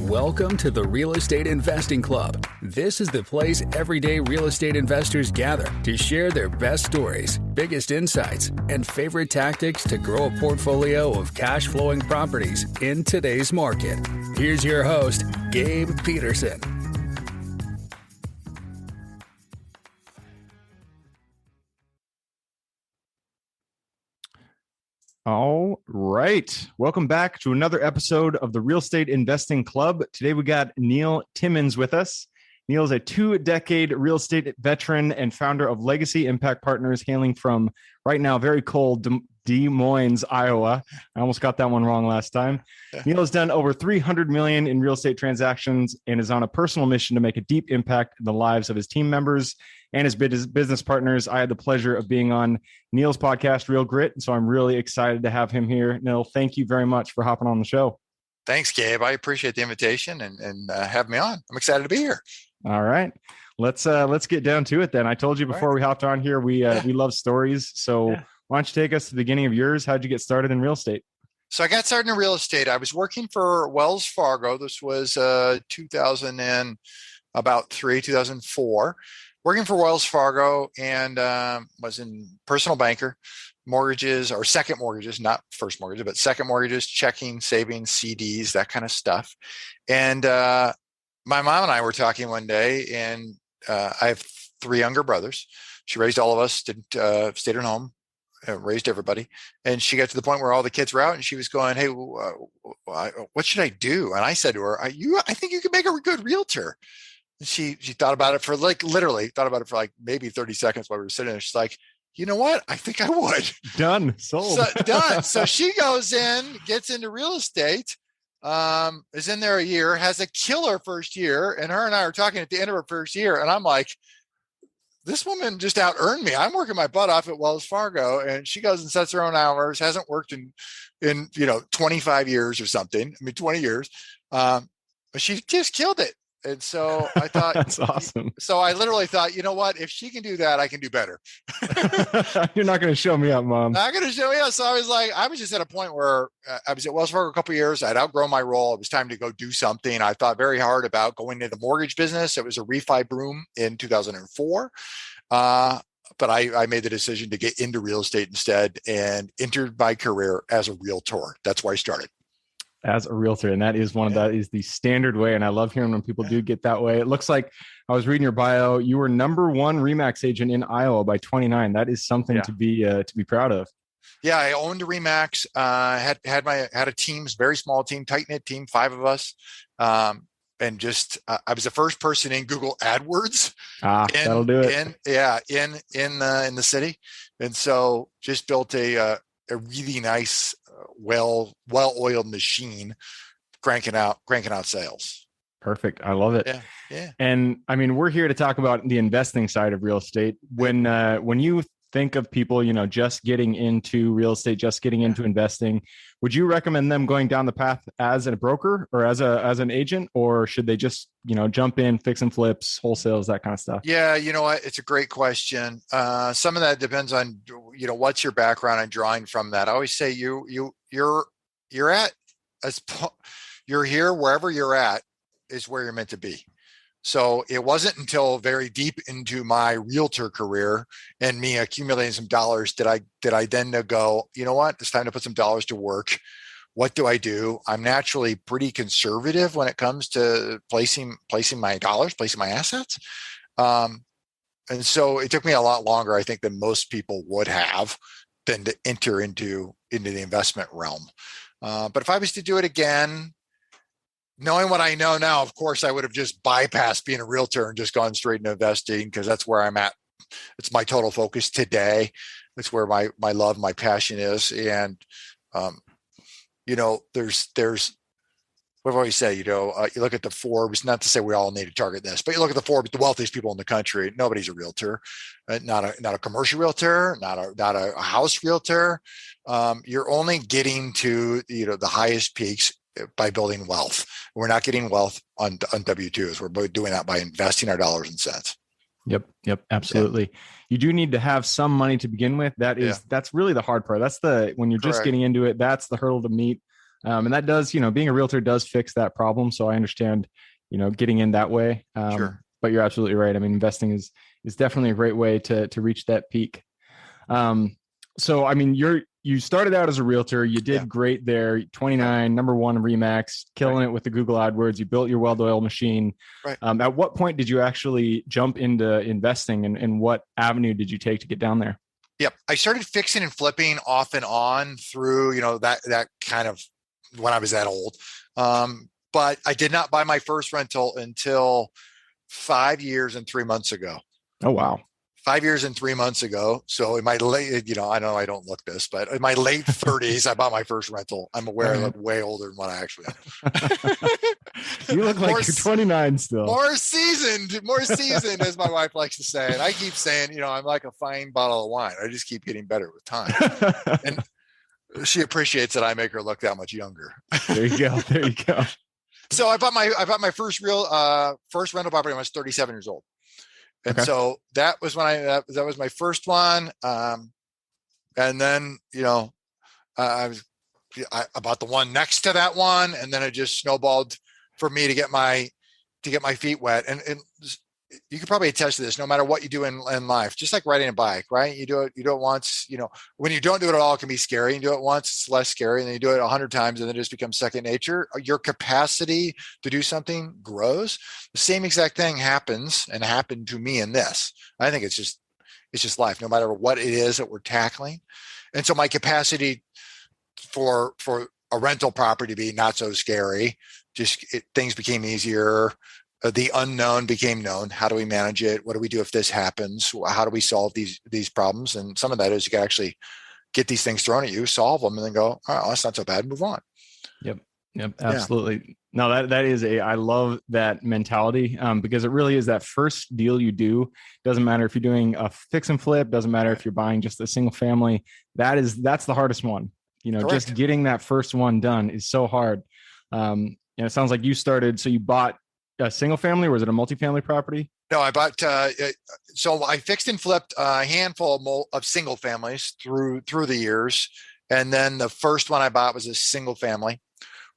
Welcome to the Real Estate Investing Club. This is the place everyday real estate investors gather to share their best stories, biggest insights, and favorite tactics to grow a portfolio of cash-flowing properties in today's market. Here's your host, Gabe Peterson. All right. Welcome back to another episode of the Real Estate Investing Club. Today we got Neil Timmins with us. Neil is a 2-decade real estate veteran and founder of Legacy Impact Partners, hailing from right now very cold Des Moines, Iowa. I almost got that one wrong last time. Neil has done over $300 million in real estate transactions and is on a personal mission to make a deep impact in the lives of his team members and his business partners. I had the pleasure of being on Neil's podcast, Real Grit, so I'm really excited to have him here. Neil, thank you very much for hopping on the show. Thanks, Gabe. I appreciate the invitation and have me on. I'm excited to be here. All right. Let's get down to it then. I told you before we hopped on here, we love stories. So why don't you take us to the beginning of yours? How'd you get started in real estate? So I got started in real estate. I was working for Wells Fargo. This was 2004. Working for Wells Fargo and was in personal banker, mortgages or second mortgages, not first mortgages, but second mortgages, checking, savings, CDs, that kind of stuff. And my mom and I were talking one day, and I have 3 younger brothers. She raised all of us, stayed at home, raised everybody. And she got to the point where all the kids were out and she was going, "Hey, what should I do?" And I said to her, I think you could make a good realtor. And she thought about it for literally maybe 30 seconds while we were sitting there. She's like, "You know what? I think I would." Done. Sold. Done. So she goes in, gets into real estate, is in there a year, has a killer first year. And her and I are talking at the end of her first year. And I'm like, this woman just out earned me. I'm working my butt off at Wells Fargo, and she goes and sets her own hours, hasn't worked in 25 years or something. 20 years. But she just killed it. And so I thought, that's awesome. So I literally thought, you know what? If she can do that, I can do better. You're not going to show me up, Mom. Not going to show me up. So I was just at a point where I was at Wells Fargo a couple of years. I'd outgrown my role. It was time to go do something. I thought very hard about going into the mortgage business. It was a refi boom in 2004. But I made the decision to get into real estate instead and entered my career as a realtor. That's where I started. As a realtor. And that is that is the standard way. And I love hearing when people do get that way. It looks like I was reading your bio. You were number 1 RE/MAX agent in Iowa by 29. That is something to be proud of. Yeah. I owned a RE/MAX, had a team, very small team, tight knit team, 5 of us. And just, I was the first person in Google AdWords. That'll do it. In the city. And so just built a really nice, well-oiled machine cranking out sales. Perfect. I love it. Yeah. And I mean, we're here to talk about the investing side of real estate. When you think of people, just getting into real estate, just getting into investing, would you recommend them going down the path as a broker or as an agent, or should they just, jump in, fix and flips, wholesales, that kind of stuff? Yeah. You know what? It's a great question. Some of that depends on, what's your background and drawing from that. I always say you're here, wherever you're at is where you're meant to be. So it wasn't until very deep into my realtor career and me accumulating some dollars did I then go, you know what, it's time to put some dollars to work. What do I do? I'm naturally pretty conservative when it comes to placing my dollars, placing my assets. And so it took me a lot longer, I think, than most people would have than to enter into the investment realm. But if I was to do it again, knowing what I know now, of course, I would have just bypassed being a realtor and just gone straight into investing, because that's where I'm at. It's my total focus today. It's where my love, my passion is. And, there's we've always said, you look at the Forbes, not to say we all need to target this, but you look at the Forbes, the wealthiest people in the country, nobody's a realtor, not a commercial realtor, not a house realtor. You're only getting to, the highest peaks by building wealth. We're not getting wealth on W-2s. We're doing that by investing our dollars and cents. Yep. Absolutely. Yeah. You do need to have some money to begin with. That's really the hard part. When you're just getting into it, that's the hurdle to meet. And that does, being a realtor does fix that problem. So I understand, getting in that way. Sure. But you're absolutely right. I mean, investing is definitely a great way to reach that peak. So, I mean, you started out as a realtor. You did great there. 29, number one Remax, killing it with the Google AdWords. You built your well-oiled machine. Right. At what point did you actually jump into investing, and what avenue did you take to get down there? Yep. I started fixing and flipping off and on through, that kind of when I was that old. But I did not buy my first rental until 5 years and 3 months ago. Oh, wow. 5 years and 3 months ago. So in my late, I know I don't look this, but in my late 30s, I bought my first rental. I'm aware I look way older than what I actually am. You look like you're 29 still. More seasoned, as my wife likes to say. And I keep saying, I'm like a fine bottle of wine. I just keep getting better with time. And she appreciates that I make her look that much younger. There you go. So I bought my first rental property when I was 37 years old. And so that was when that was my first one. And then, I bought the one next to that one, and then it just snowballed for me to get my feet wet. And you could probably attest to this, no matter what you do in life, just like riding a bike, right? You do it once, when you don't do it at all, it can be scary. You do it once, it's less scary. And then you do it 100 times, and then it just becomes second nature. Your capacity to do something grows. The same exact thing happened to me in this. I think it's just life, no matter what it is that we're tackling. And so my capacity for a rental property to be not so scary, things became easier. The unknown became known. How do we manage it? What do we do if this happens? How do we solve these problems? And some of that is you can actually get these things thrown at you, solve them, and then go, oh, that's not so bad, move on. Yep, absolutely. Yeah. No, that is I love that mentality, because it really is that first deal you do. Doesn't matter if you're doing a fix and flip, doesn't matter if you're buying just a single family. That's the hardest one. Correct. Just getting that first one done is so hard. It sounds like you started, so you bought a single family, or was it a multifamily property? No, I bought, so I fixed and flipped a handful of single families through the years. And then the first one I bought was a single family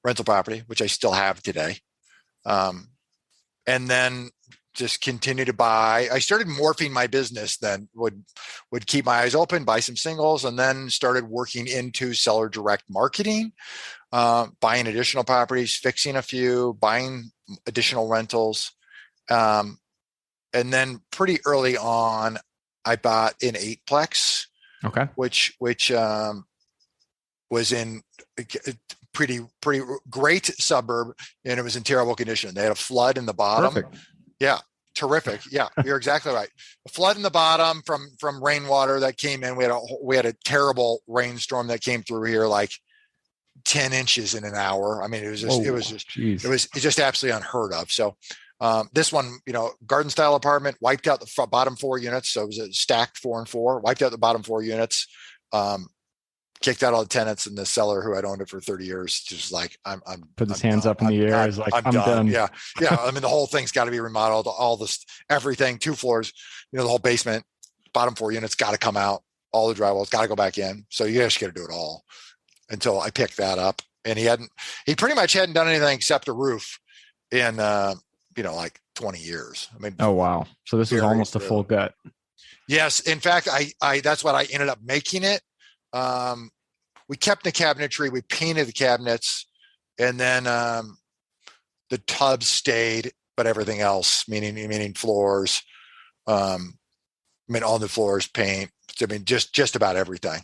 rental property, which I still have today. And then just continue to buy. I started morphing my business then, would keep my eyes open, buy some singles, and then started working into seller direct marketing, buying additional properties, fixing a few, buying additional rentals. And then pretty early on, I bought an 8-plex, which was in pretty great suburb, and it was in terrible condition. They had a flood in the bottom. Perfect. Yeah. Terrific. Yeah, you're exactly right. A flood in the bottom from rainwater that came in. We had a terrible rainstorm that came through here, like 10 inches in an hour. I mean, it was just absolutely unheard of. So this one, garden style apartment, wiped out the bottom 4 units. So it was a stacked 4 and 4, wiped out the bottom 4 units, kicked out all the tenants, and the seller who had owned it for 30 years just like, I'm put his hands up in the air. He's like, I'm done. Yeah. I mean, the whole thing's got to be remodeled. All this, everything, 2 floors, the whole basement, bottom 4 units got to come out. All the drywall's got to go back in. So you just got to do it all. Until I picked that up, and he pretty much hadn't done anything except a roof in, like 20 years. I mean, oh, wow. So this is almost a full gut. Yes. In fact, I that's what I ended up making it. We kept the cabinetry, we painted the cabinets, and then the tubs stayed, but everything else, meaning floors, all the floors, paint, just about everything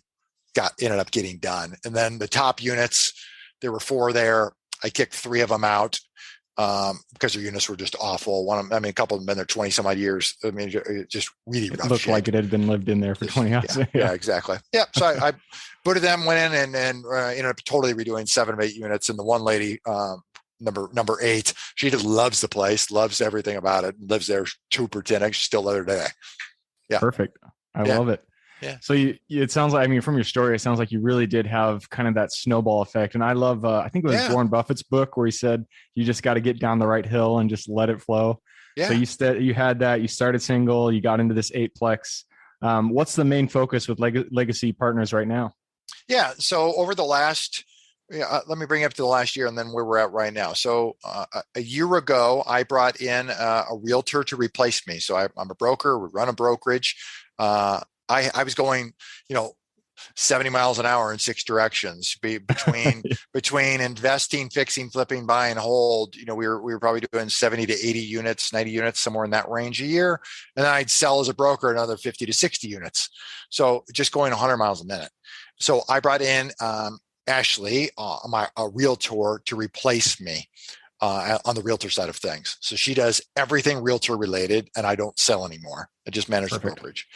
ended up getting done. And then the top units, there were 4 there. I kicked 3 of them out because their units were just awful. A couple of them been there 20 some odd years. I mean, it just really rough. It looked like it had been lived in there for 20 years. Yeah, exactly. Yeah. So I booted them, went in, and ended up totally redoing 7 of 8 units. And the one lady, number 8, she just loves the place, loves everything about it, lives there super tenant. She's still there today. Yeah. Perfect. I love it. Yeah. So it sounds like, from your story, it sounds like you really did have kind of that snowball effect. And I love, I think it was Warren Buffett's book where he said, you just got to get down the right hill and just let it flow. Yeah. So you had that, you started single, you got into this 8-plex. What's the main focus with Legacy Partners right now? Yeah. So over the last, let me bring you up to the last year and then where we're at right now. So a year ago, I brought in a realtor to replace me. So I'm a broker. We run a brokerage. I was going, 70 miles an hour in 6 directions between investing, fixing, flipping, buy and hold. We were probably doing 70 to 80 units, 90 units, somewhere in that range a year. And then I'd sell as a broker another 50 to 60 units. So just going 100 miles a minute. So I brought in Ashley, a realtor, to replace me on the realtor side of things. So she does everything realtor related, and I don't sell anymore. I just manage the brokerage,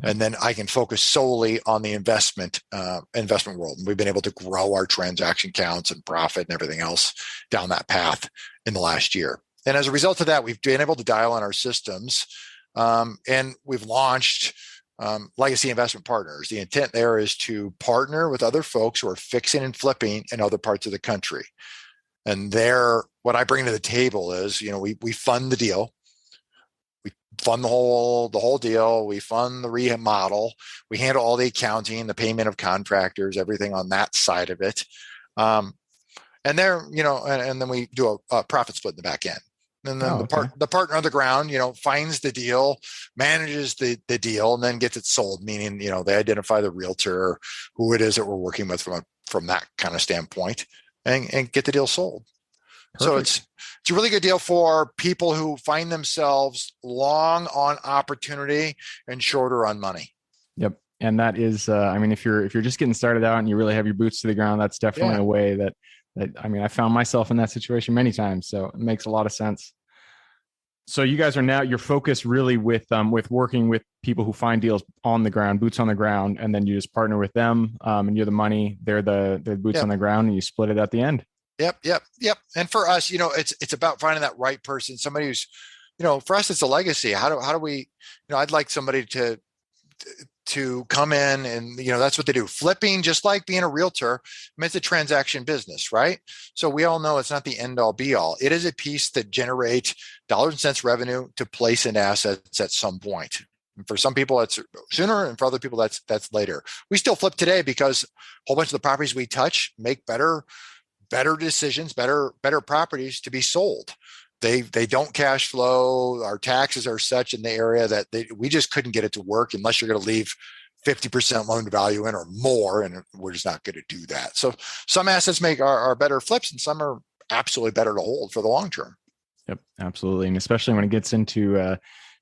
and then I can focus solely on the investment world. And we've been able to grow our transaction counts and profit and everything else down that path in the last year. And as a result of that, we've been able to dial in our systems, and we've launched Legacy Investment Partners. The intent there is to partner with other folks who are fixing and flipping in other parts of the country. And what I bring to the table is, we fund the deal. We fund the whole deal. We fund the remodel. We handle all the accounting, the payment of contractors, everything on that side of it. And then we do a profit split in the back end. And then the partner on the ground, finds the deal, manages the deal, and then gets it sold. Meaning, they identify the realtor, who it is that we're working with from that kind of standpoint, and get the deal sold. Perfect. So it's a really good deal for people who find themselves long on opportunity and shorter on money. Yep. And that is, if you're just getting started out and you really have your boots to the ground, that's definitely a way that I found myself in that situation many times. So it makes a lot of sense. So you guys are now, your focus really with working with people who find deals on the ground, boots on the ground, and then you just partner with them, and you're the money, they're the boots on the ground, and you split it at the end. Yep. And for us, it's about finding that right person, somebody who's, for us, it's a legacy. How do we, I'd like somebody to come in and, that's what they do. Flipping, just like being a realtor, it's a transaction business, right? So we all know it's not the end all be all. It is a piece that generates dollars and cents revenue to place in assets at some point. And for some people, that's sooner, and for other people, that's later. We still flip today because a whole bunch of the properties we touch make better decisions, better properties to be sold. They don't cash flow. Our taxes are such in the area that we just couldn't get it to work unless you're going to leave 50% loan to value in or more, and we're just not going to do that. So some assets are better flips, and some are absolutely better to hold for the long term. Yep, absolutely, and especially when it gets into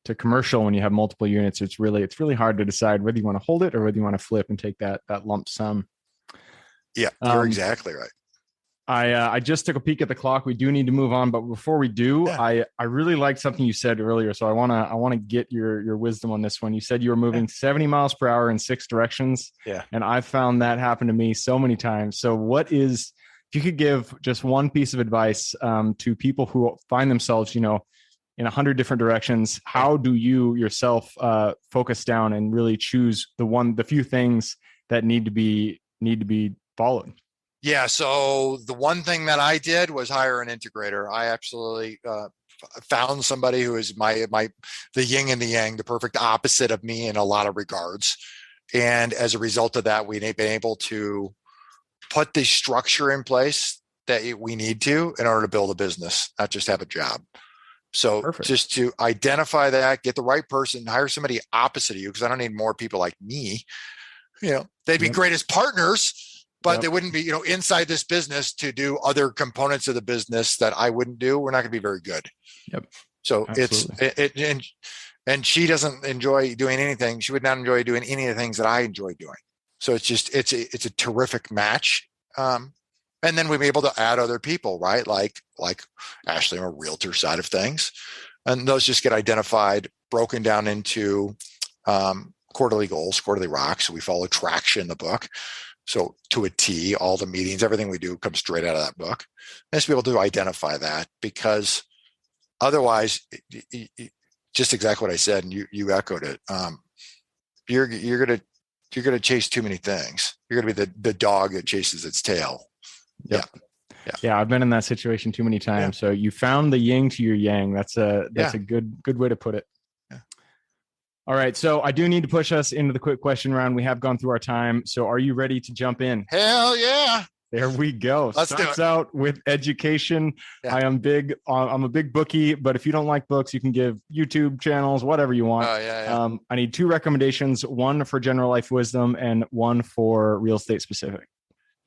to commercial, when you have multiple units, it's really hard to decide whether you want to hold it or whether you want to flip and take that lump sum. Yeah, you're exactly right. I just took a peek at the clock. We do need to move on, but before we do, I really liked something you said earlier. So I want to get your wisdom on this one. You said you were moving 70 miles per hour in 6 directions. Yeah. And I've found that happen to me so many times. So if you could give just one piece of advice to people who find themselves, in 100 different directions, how do you yourself focus down and really choose the few things that need to be followed? Yeah. So the one thing that I did was hire an integrator. I absolutely found somebody who is the yin and the yang, the perfect opposite of me in a lot of regards. And as a result of that, we've been able to put the structure in place that we need to in order to build a business, not just have a job. So Perfect. Just to identify that, get the right person, hire somebody opposite of you, because I don't need more people like me. They'd be great as partners, but they wouldn't be, inside this business to do other components of the business that I wouldn't do. We're not going to be very good. Yep. So and she doesn't enjoy doing anything. She would not enjoy doing any of the things that I enjoy doing. So it's a terrific match. And then we'll be able to add other people, right? Like Ashley on a realtor side of things. And those just get identified, broken down into quarterly goals, quarterly rocks. So we follow traction in the book. So to a T, all the meetings, everything we do comes straight out of that book. Nice to be able to identify that, because otherwise, just exactly what I said, and you echoed it. You're gonna chase too many things. You're gonna be the dog that chases its tail. Yep. Yeah, I've been in that situation too many times. Yeah. So you found the yin to your yang. That's a good way to put it. All right. So I do need to push us into the quick question round. We have gone through our time. So are you ready to jump in? Hell yeah. There we go. Let's do Starts it. out with education. Yeah. I'm a big bookie, but if you don't like books, you can give YouTube channels, whatever you want. Yeah. I need 2 recommendations, one for general life wisdom and one for real estate specific.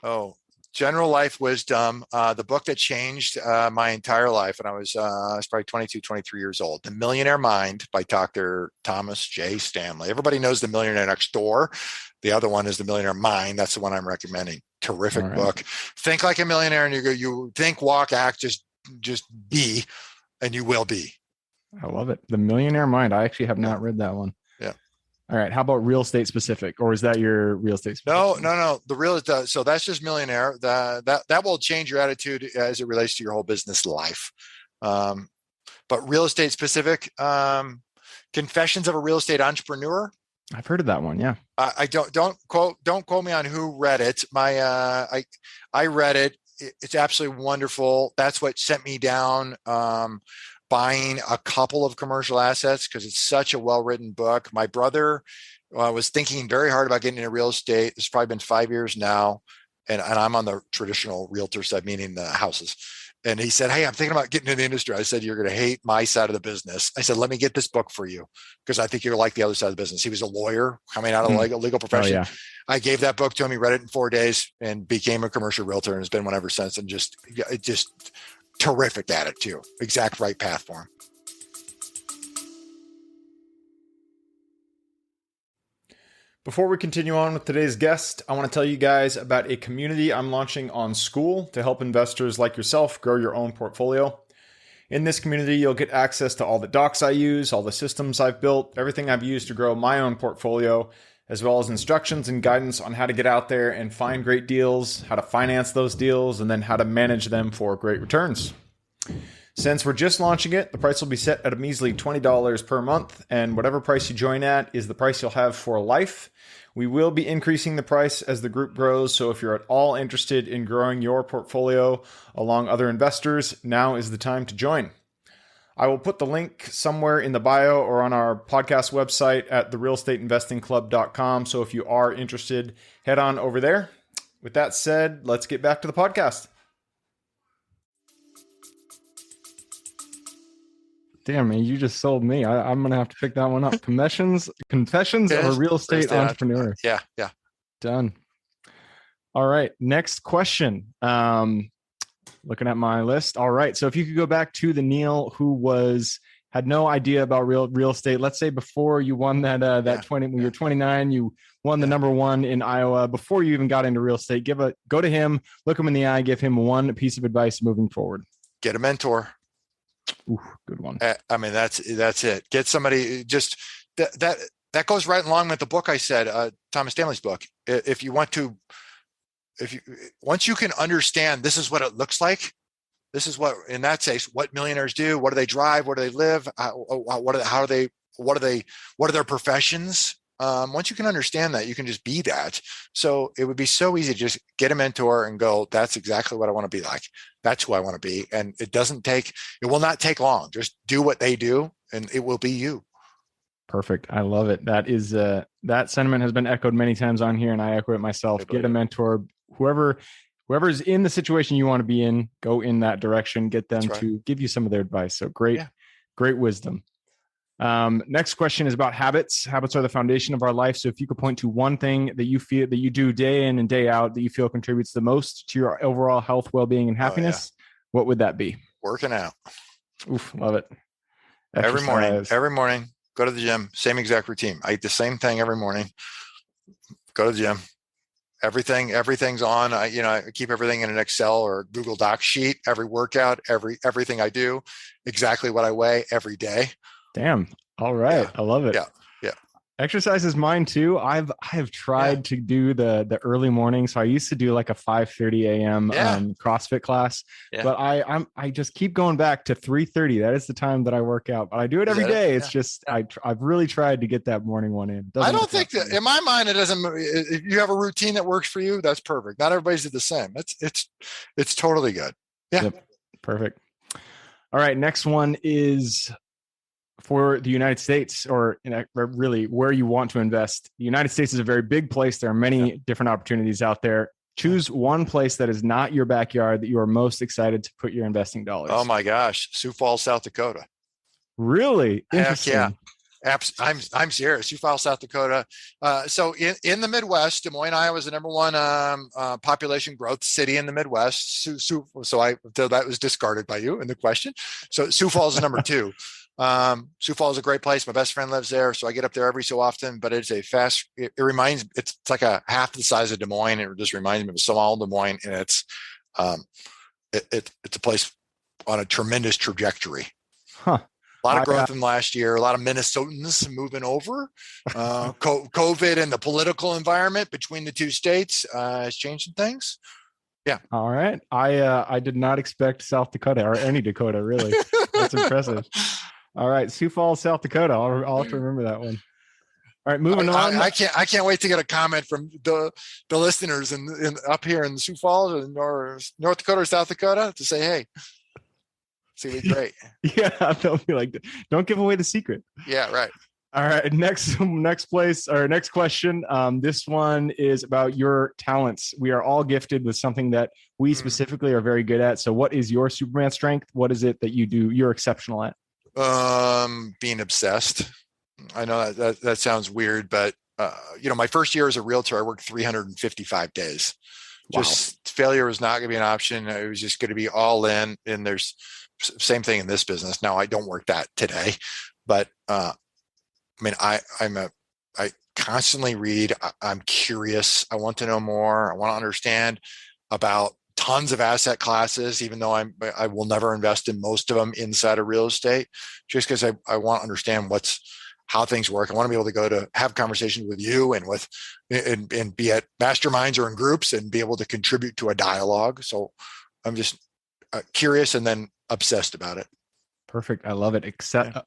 Oh, General Life Wisdom, the book that changed my entire life. And I was probably 22, 23 years old. The Millionaire Mind by Dr. Thomas J. Stanley. Everybody knows The Millionaire Next Door. The other one is The Millionaire Mind. That's the one I'm recommending. Terrific book. Think like a millionaire, and you think, walk, act, just be, and you will be. I love it. The Millionaire Mind. I actually have not read that one. Yeah. All right. How about real estate specific, or is that your real estate specific? No. The real estate. So that's just millionaire. That will change your attitude as it relates to your whole business life. But real estate specific, Confessions of a Real Estate Entrepreneur. I've heard of that one. Yeah. I don't quote me on who read it. I read it. It's absolutely wonderful. That's what sent me down buying a couple of commercial assets, because it's such a well-written book. My brother was thinking very hard about getting into real estate. It's probably been 5 years now. And I'm on the traditional realtor side, meaning the houses. And he said, "Hey, I'm thinking about getting into the industry." I said, "You're going to hate my side of the business." I said, "Let me get this book for you, because I think you're like the other side of the business." He was a lawyer coming out of the legal profession. Oh, yeah. I gave that book to him. He read it in 4 days and became a commercial realtor, and has been one ever since. And just terrific at it too. Exact right path for him. Before we continue on with today's guest, I want to tell you guys about a community I'm launching on School to help investors like yourself grow your own portfolio. In this community, you'll get access to all the docs I use, all the systems I've built, everything I've used to grow my own portfolio, as well as instructions and guidance on how to get out there and find great deals, how to finance those deals, and then how to manage them for great returns. Since we're just launching it, the price will be set at a measly $20 per month, and whatever price you join at is the price you'll have for life. We will be increasing the price as the group grows, so if you're at all interested in growing your portfolio along other investors, now is the time to join. I will put the link somewhere in the bio or on our podcast website at therealestateinvestingclub.com, so if you are interested, head on over there. With that said, let's get back to the podcast. Damn, man, you just sold me. I'm going to have to pick that one up. Confessions of a Real Estate Entrepreneur. Yeah. Done. All right. Next question. Looking at my list. All right. So if you could go back to the Neil who had no idea about real estate. Let's say before you won that 20, when you were 29, you won the number 1 in Iowa. Before you even got into real estate, go to him, look him in the eye, give him one piece of advice moving forward. Get a mentor. Ooh, good one. I mean, that's it. Get somebody. Just that goes right along with the book I said, Thomas Stanley's book. Once you can understand, this is what it looks like. This is what, in that case, what millionaires do. What do they drive? Where do they live? What are their professions? Once you can understand that, you can just be that. So it would be so easy to just get a mentor and go, that's exactly what I want to be like. That's who I want to be. And it will not take long. Just do what they do and it will be you. Perfect. I love it. That is, that sentiment has been echoed many times on here, and I echo it myself. Get a mentor, whoever's in the situation you want to be in, go in that direction, get them to give you some of their advice. So great wisdom. Next question is about habits. Habits are the foundation of our life. So if you could point to one thing that you feel that you do day in and day out that you feel contributes the most to your overall health, well-being, and happiness, what would that be? Working out. Oof, love it. Exercise. Every morning, go to the gym, same exact routine. I eat the same thing every morning. Go to the gym. Everything's on. I keep everything in an Excel or Google Doc sheet. Every workout, everything I do, exactly what I weigh every day. Damn. All right. Yeah. I love it. Yeah. Exercise is mine too. I have tried to do the early morning. So I used to do like a 5:30 a.m. CrossFit class, but I just keep going back to 3:30. That is the time that I work out, but I do it every day. It's just, I've really tried to get that morning one in. I don't think that in my mind, it doesn't, if you have a routine that works for you, that's perfect. Not everybody's the same. It's totally good. Yeah. Yep. Perfect. All right. Next one is for the United States, or really where you want to invest. The United States is a very big place. There are many different opportunities out there. Choose one place that is not your backyard that you are most excited to put your investing dollars. Oh my gosh, Sioux Falls, South Dakota. Really? Interesting. Heck yeah. I'm serious. Sioux Falls, South Dakota. So in the Midwest, Des Moines, Iowa is the number one population growth city in the Midwest. So that was discarded by you in the question. So Sioux Falls is number two. Sioux Falls is a great place. My best friend lives there, so I get up there every so often. But it's it's like a half the size of Des Moines. It just reminds me of a small Des Moines, and it's a place on a tremendous trajectory. Huh. A lot of growth in last year. A lot of Minnesotans moving over. COVID and the political environment between the two states is changing things. Yeah. All right. I did not expect South Dakota or any Dakota, really. That's impressive. All right. Sioux Falls, South Dakota. I'll have to remember that one. All right. Moving on. I can't wait to get a comment from the listeners in up here in Sioux Falls or North Dakota or South Dakota to say, hey, it's gonna be great. Yeah. They'll be like, don't give away the secret. Yeah. Right. All right. Next place or next question. This one is about your talents. We are all gifted with something that we specifically are very good at. So what is your Superman strength? What is it that you're exceptional at? Being obsessed. I know that sounds weird, but my first year as a realtor, I worked 355 days. Wow. Just failure was not going to be an option. It was just going to be all in. And there's same thing in this business. Now I don't work that today, but I constantly read. I'm curious. I want to know more. I want to understand about tons of asset classes, even though I will never invest in most of them inside of real estate, just because I want to understand how things work. I want to be able to go to have conversations with you and be at masterminds or in groups and be able to contribute to a dialogue. So I'm just curious and then obsessed about it. Perfect. I love it.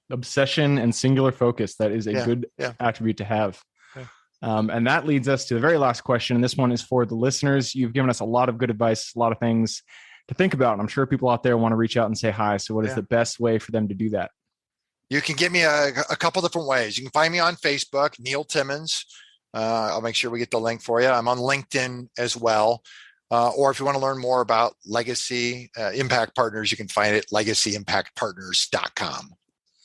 Obsession and singular focus. That is a good attribute to have. Yeah. And that leads us to the very last question. And this one is for the listeners. You've given us a lot of good advice, a lot of things to think about. And I'm sure people out there want to reach out and say hi. So what is the best way for them to do that? You can get me a couple different ways. You can find me on Facebook, Neil Timmins. I'll make sure we get the link for you. I'm on LinkedIn as well. Or if you want to learn more about Legacy Impact Partners, you can find it legacyimpactpartners.com.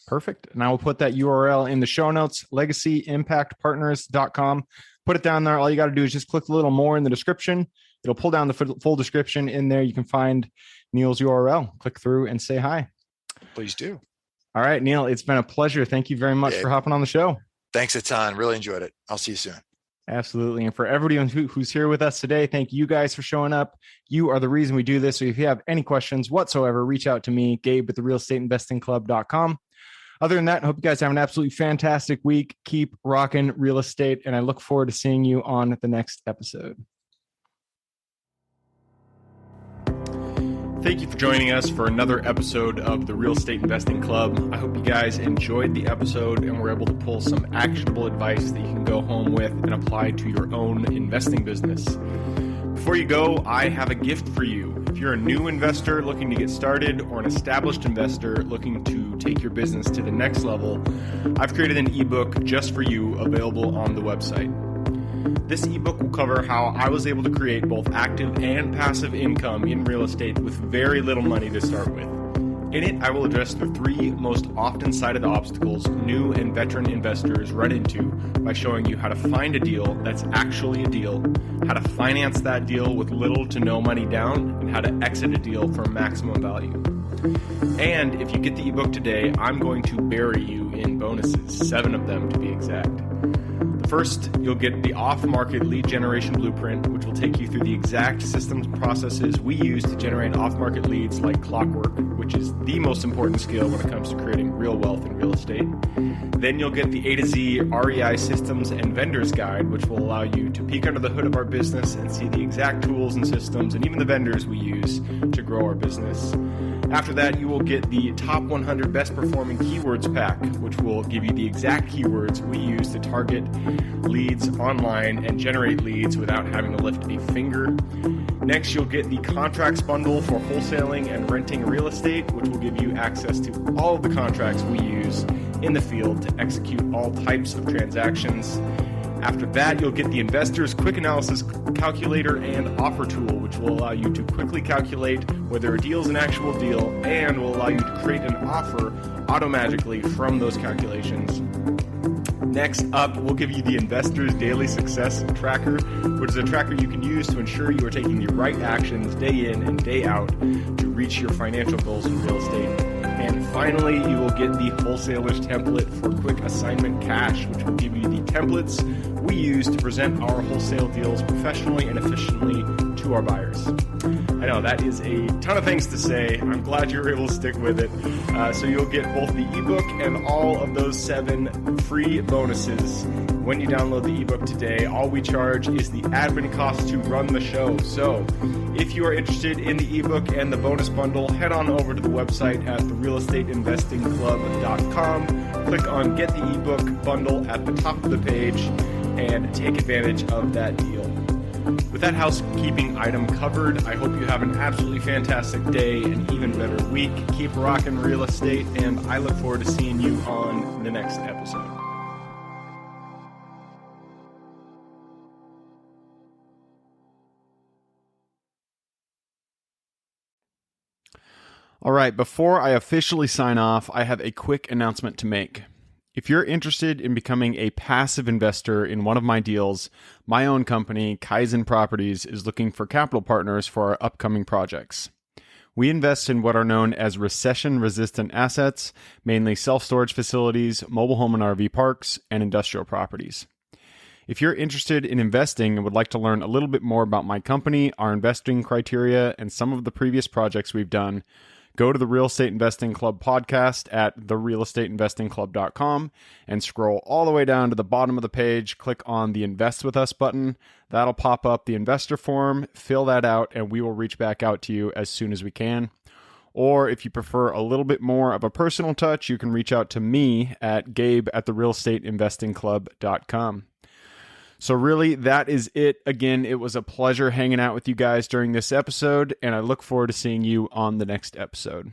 Perfect. And I will put that URL in the show notes, legacyimpactpartners.com. Put it down there. All you got to do is just click a little more in the description. It'll pull down the full description. In there, you can find Neil's URL. Click through and say hi. Please do. All right, Neil, it's been a pleasure. Thank you very much for hopping on the show. Thanks a ton. Really enjoyed it. I'll see you soon. Absolutely. And for everyone who's here with us today, thank you guys for showing up. You are the reason we do this. So if you have any questions whatsoever, reach out to me, Gabe at therealestateinvestingclub.com. Other than that, I hope you guys have an absolutely fantastic week. Keep rocking real estate. And I look forward to seeing you on the next episode. Thank you for joining us for another episode of the Real Estate Investing Club. I hope you guys enjoyed the episode and were able to pull some actionable advice that you can go home with and apply to your own investing business. Before you go, I have a gift for you. If you're a new investor looking to get started or an established investor looking to take your business to the next level, I've created an ebook just for you available on the website. This ebook will cover how I was able to create both active and passive income in real estate with very little money to start with. In it, I will address the 3 most often cited obstacles new and veteran investors run into by showing you how to find a deal that's actually a deal, how to finance that deal with little to no money down, and how to exit a deal for maximum value. And if you get the ebook today, I'm going to bury you in bonuses, 7 of them to be exact. First, you'll get the off-market lead generation blueprint, which will take you through the exact systems and processes we use to generate off-market leads like clockwork, which is the most important skill when it comes to creating real wealth in real estate. Then you'll get the A to Z REI systems and vendors guide, which will allow you to peek under the hood of our business and see the exact tools and systems and even the vendors we use to grow our business. After that, you will get the top 100 best performing keywords pack, which will give you the exact keywords we use to target leads online and generate leads without having to lift a finger. Next, you'll get the contracts bundle for wholesaling and renting real estate, which will give you access to all of the contracts we use in the field to execute all types of transactions. After that, you'll get the Investor's Quick Analysis Calculator and Offer Tool, which will allow you to quickly calculate whether a deal is an actual deal and will allow you to create an offer automatically from those calculations. Next up, we'll give you the Investor's Daily Success Tracker, which is a tracker you can use to ensure you are taking the right actions day in and day out to reach your financial goals in real estate. And finally, you will get the Wholesaler's Template for Quick Assignment Cash, which will give you the templates we use to present our wholesale deals professionally and efficiently to our buyers. I know that is a ton of things to say. I'm glad you were able to stick with it. So you'll get both the ebook and all of those 7 free bonuses when you download the ebook today. All we charge is the admin cost to run the show. So if you are interested in the ebook and the bonus bundle, head on over to the website at therealestateinvestingclub.com. Click on Get the Ebook Bundle at the top of the page and take advantage of that deal. With that housekeeping item covered, I hope you have an absolutely fantastic day and even better week. Keep rocking real estate, and I look forward to seeing you on the next episode. All right, before I officially sign off, I have a quick announcement to make. If you're interested in becoming a passive investor in one of my deals, my own company, Kaizen Properties, is looking for capital partners for our upcoming projects. We invest in what are known as recession-resistant assets, mainly self-storage facilities, mobile home and RV parks, and industrial properties. If you're interested in investing and would like to learn a little bit more about my company, our investing criteria, and some of the previous projects we've done, go to the Real Estate Investing Club podcast at therealestateinvestingclub.com and scroll all the way down to the bottom of the page. Click on the Invest With Us button. That'll pop up the investor form. Fill that out, and we will reach back out to you as soon as we can. Or if you prefer a little bit more of a personal touch, you can reach out to me at gabe@therealestateinvestingclub.com. So really, that is it. Again, it was a pleasure hanging out with you guys during this episode, and I look forward to seeing you on the next episode.